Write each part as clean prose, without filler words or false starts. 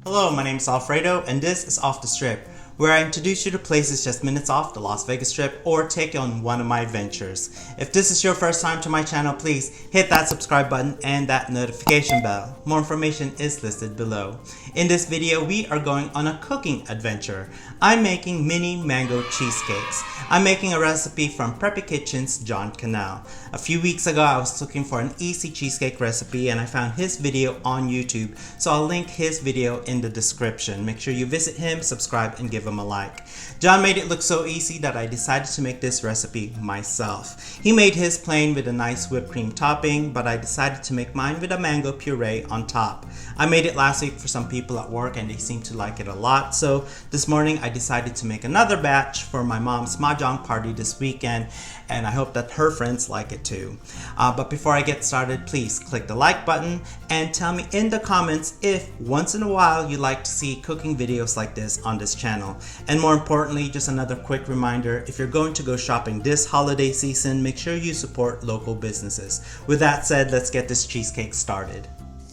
Hello, my name is Alfredo, and this is Off the Strip, where I introduce you to places just minutes off the Las Vegas Strip or take you on one of my adventures. If this is your first time to my channel, please hit that subscribe button and that notification bell. More information is listed below. In this video, we are going on a cooking adventure. I'm making mini mango cheesecakes. I'm making a recipe from Preppy Kitchen's John Canal. A few weeks ago, I was looking for an easy cheesecake recipe and I found his video on YouTube, so I'll link his video in the description. Make sure you visit him, subscribe, and give him a like. John made it look so easy that I decided to make this recipe myself. He made his plain with a nice whipped cream topping, but I decided to make mine with a mango puree on top. I made it last week for some people at work and they seemed to like it a lot, so this morning I decided to make another batch for my mom's mahjong party this weekend, and I hope that her friends like it too. But before I get started, please click the like button and tell me in the comments if once in a while you like to see cooking videos like this on this channel. And more importantly, just another quick reminder, if you're going to go shopping this holiday season, make sure you support local businesses. With that said, let's get this cheesecake started.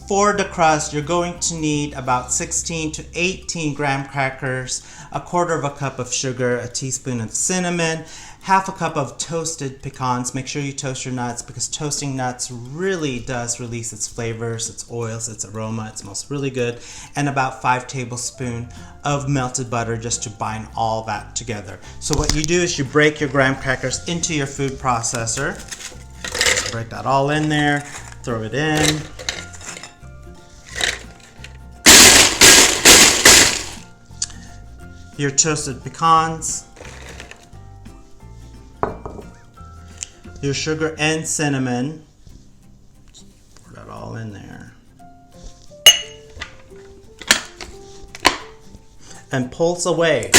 For the crust, you're going to need about 16 to 18 graham crackers, a quarter of a cup of sugar, a teaspoon of cinnamon, half a cup of toasted pecans. Make sure you toast your nuts because toasting nuts really does release its flavors, its oils, its aroma. It smells really good. And about 5 tablespoons of melted butter just to bind all that together. So what you do is you break your graham crackers into your food processor. Just break that all in there, throw it in. Your toasted pecans, your sugar and cinnamon, just pour that all in there, and pulse away.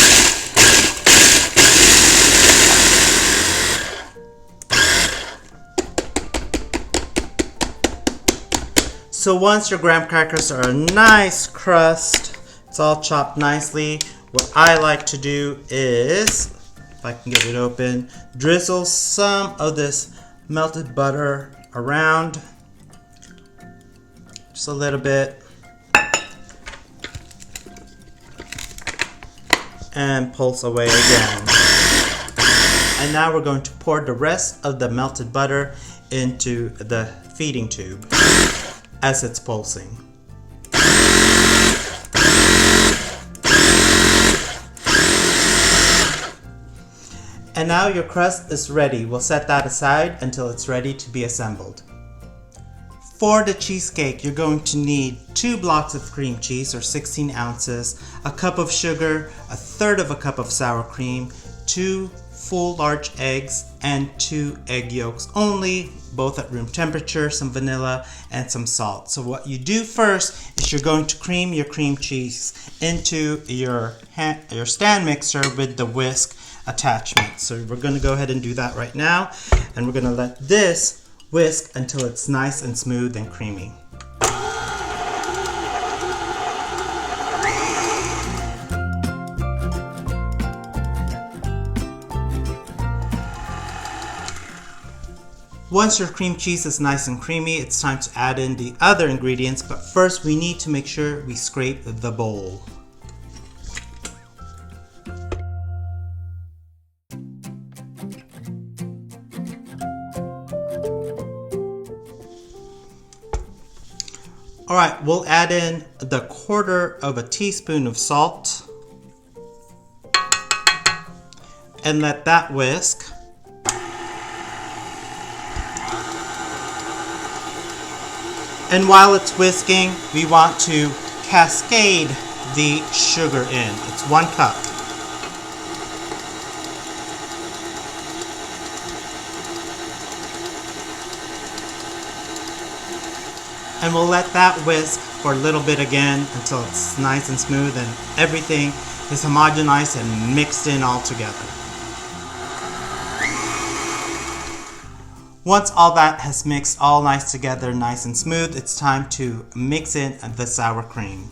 So once your graham crackers are a nice crust, it's all chopped nicely, what I like to do is, if I can get it open, drizzle some of this melted butter around, just a little bit, and pulse away again. And now we're going to pour the rest of the melted butter into the feeding tube as it's pulsing. And now your crust is ready. We'll set that aside until it's ready to be assembled. For the cheesecake, you're going to need 2 blocks of cream cheese or 16 ounces, a cup of sugar, a third of a cup of sour cream, 2 full large eggs, and 2 egg yolks only, both at room temperature, some vanilla, and some salt. So what you do first is you're going to cream your cream cheese into your stand mixer with the whisk attachment. So we're going to go ahead and do that right now, and we're going to let this whisk until it's nice and smooth and creamy. Once your cream cheese is nice and creamy, it's time to add in the other ingredients, but first we need to make sure we scrape the bowl. Alright, we'll add in the quarter of a teaspoon of salt and let that whisk. And while it's whisking, we want to cascade the sugar in. It's 1 cup. And we'll let that whisk for a little bit again until it's nice and smooth and everything is homogenized and mixed in all together. Once all that has mixed all nice together, nice and smooth, it's time to mix in the sour cream.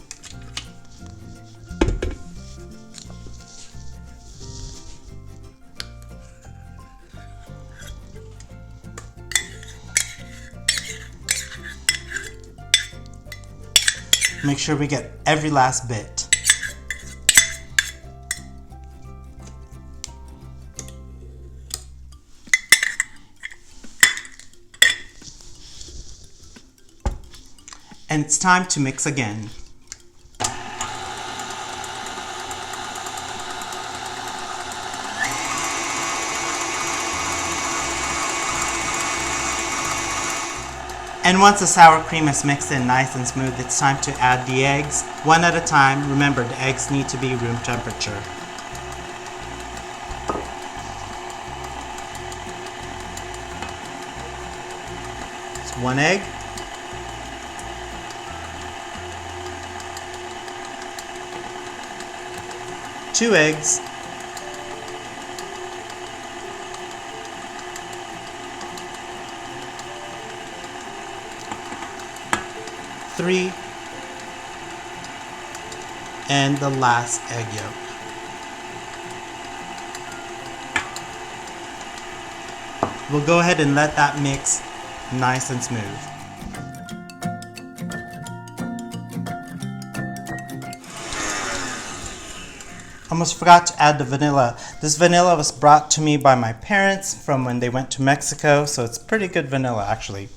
Make sure we get every last bit. And it's time to mix again. And once the sour cream is mixed in nice and smooth, it's time to add the eggs, one at a time. Remember, the eggs need to be room temperature. It's 1 egg. 2 eggs. 3, and the last egg yolk. We'll go ahead and let that mix nice and smooth. Almost forgot to add the vanilla. This vanilla was brought to me by my parents from when they went to Mexico, so it's pretty good vanilla actually.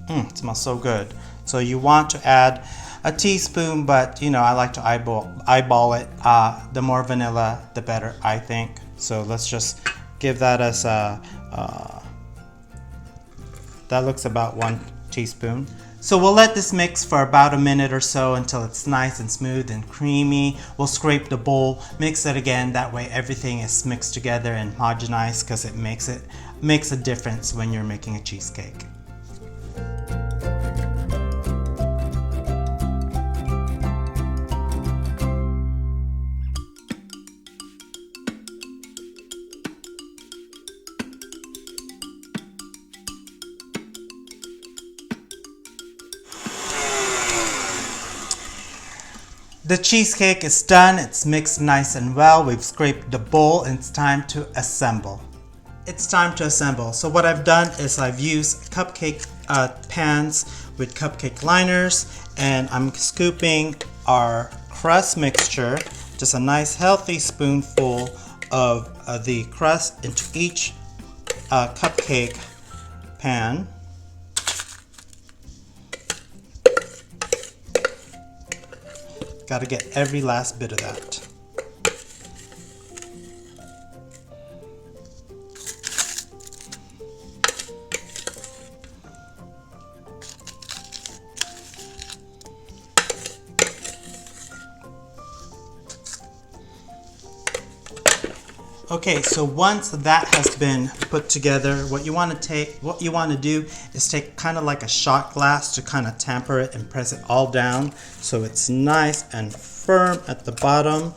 It smells so good. So you want to add a teaspoon, but you know, I like to eyeball it. The more vanilla, the better, I think. So let's just give that as a, that looks about 1 teaspoon. So we'll let this mix for about a minute or so until it's nice and smooth and creamy. We'll scrape the bowl, mix it again. That way everything is mixed together and homogenized, because it makes a difference when you're making a cheesecake. The cheesecake is done, it's mixed nice and well, we've scraped the bowl, and it's time to assemble. So what I've done is I've used cupcake pans with cupcake liners, and I'm scooping our crust mixture, just a nice healthy spoonful of the crust into each cupcake pan. Got to get every last bit of that. Okay, so once that has been put together, what you want to do is take kind of like a shot glass to kind of tamper it and press it all down so it's nice and firm at the bottom.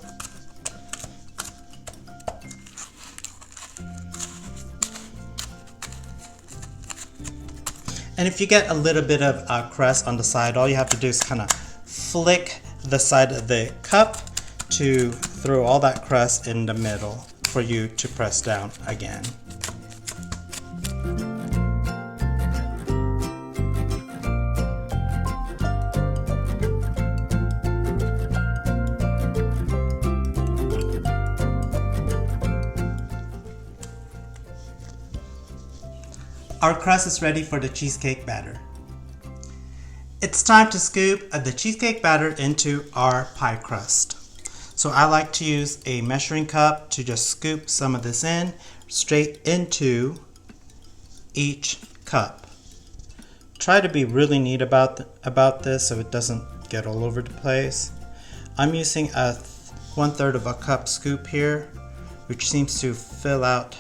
And if you get a little bit of crust on the side, all you have to do is kind of flick the side of the cup to throw all that crust in the middle for you to press down again. Our crust is ready for the cheesecake batter. It's time to scoop the cheesecake batter into our pie crust. So I like to use a measuring cup to just scoop some of this in straight into each cup. Try to be really neat about this so it doesn't get all over the place. I'm using a 1/3 of a cup scoop here, which seems to fill out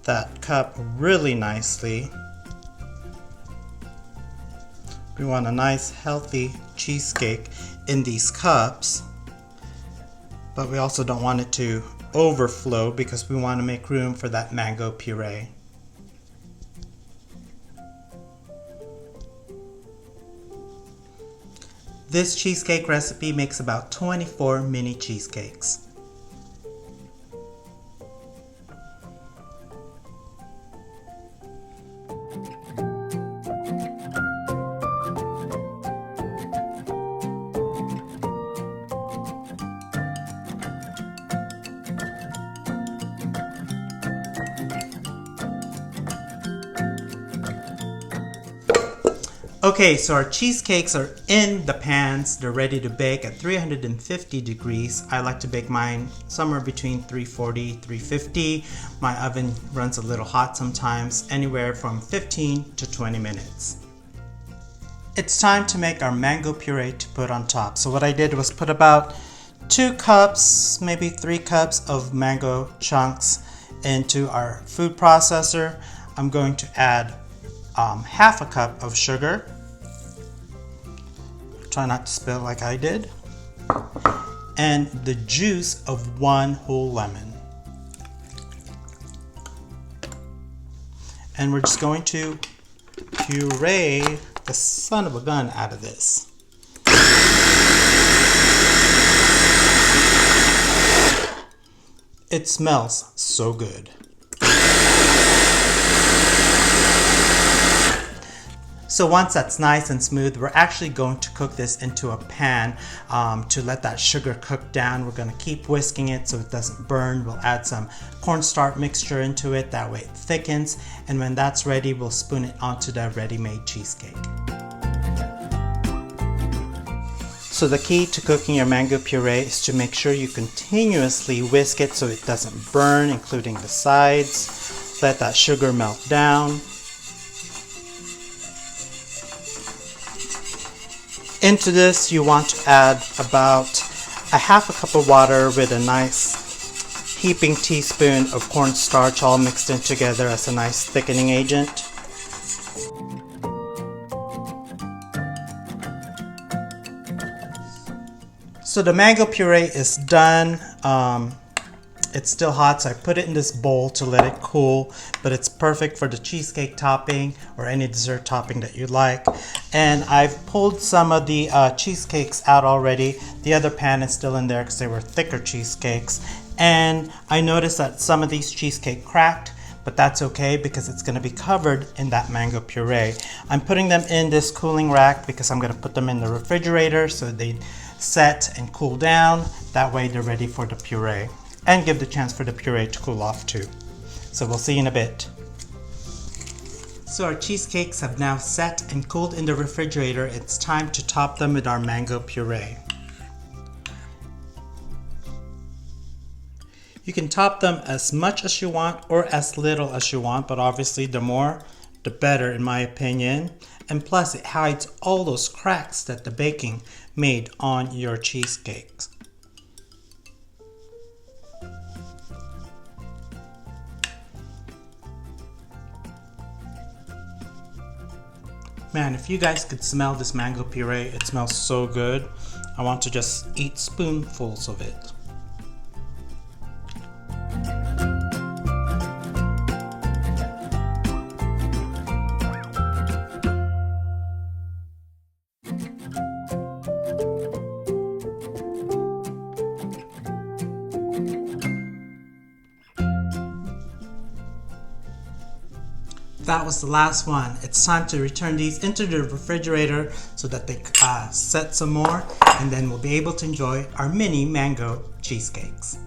that cup really nicely. We want a nice healthy cheesecake in these cups, but we also don't want it to overflow because we want to make room for that mango puree. This cheesecake recipe makes about 24 mini cheesecakes. Okay, so our cheesecakes are in the pans. They're ready to bake at 350 degrees. I like to bake mine somewhere between 340, 350. My oven runs a little hot sometimes, anywhere from 15 to 20 minutes. It's time to make our mango puree to put on top. So what I did was put about 2 cups, maybe 3 cups of mango chunks into our food processor. I'm going to add half a cup of sugar. Try not to spill like I did. And the juice of 1 whole lemon. And we're just going to puree the son of a gun out of this. It smells so good. So once that's nice and smooth, we're actually going to cook this into a pan to let that sugar cook down. We're going to keep whisking it so it doesn't burn. We'll add some cornstarch mixture into it, that way it thickens. And when that's ready, we'll spoon it onto the ready-made cheesecake. So the key to cooking your mango puree is to make sure you continuously whisk it so it doesn't burn, including the sides. Let that sugar melt down. Into this, you want to add about a half a cup of water with a nice heaping teaspoon of cornstarch all mixed in together as a nice thickening agent. So the mango puree is done. It's still hot, so I put it in this bowl to let it cool, but it's perfect for the cheesecake topping or any dessert topping that you like. And I've pulled some of the cheesecakes out already. The other pan is still in there because they were thicker cheesecakes. And I noticed that some of these cheesecake cracked, but that's okay because it's going to be covered in that mango puree. I'm putting them in this cooling rack because I'm going to put them in the refrigerator so they set and cool down. That way they're ready for the puree. And give the chance for the puree to cool off too. So we'll see you in a bit. So our cheesecakes have now set and cooled in the refrigerator. It's time to top them with our mango puree. You can top them as much as you want or as little as you want, but obviously the more, the better in my opinion. And plus it hides all those cracks that the baking made on your cheesecakes. Man, if you guys could smell this mango puree, it smells so good. I want to just eat spoonfuls of it. That was the last one. It's time to return these into the refrigerator so that they set some more, and then we'll be able to enjoy our mini mango cheesecakes.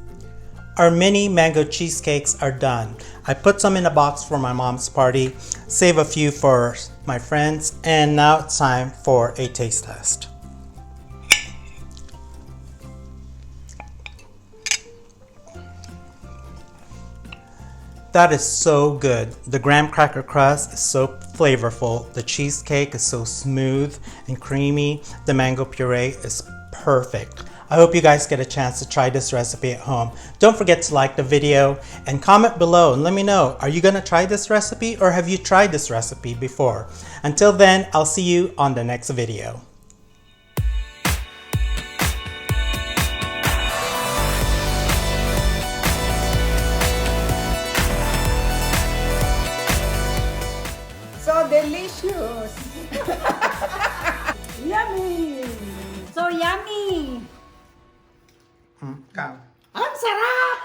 Our mini mango cheesecakes are done. I put some in a box for my mom's party, save a few for my friends, and now it's time for a taste test. That is so good. The graham cracker crust is so flavorful. The cheesecake is so smooth and creamy. The mango puree is perfect. I hope you guys get a chance to try this recipe at home. Don't forget to like the video and comment below and let me know, are you gonna try this recipe or have you tried this recipe before? Until then, I'll see you on the next video. So delicious! Yummy! So yummy! Ang sarap!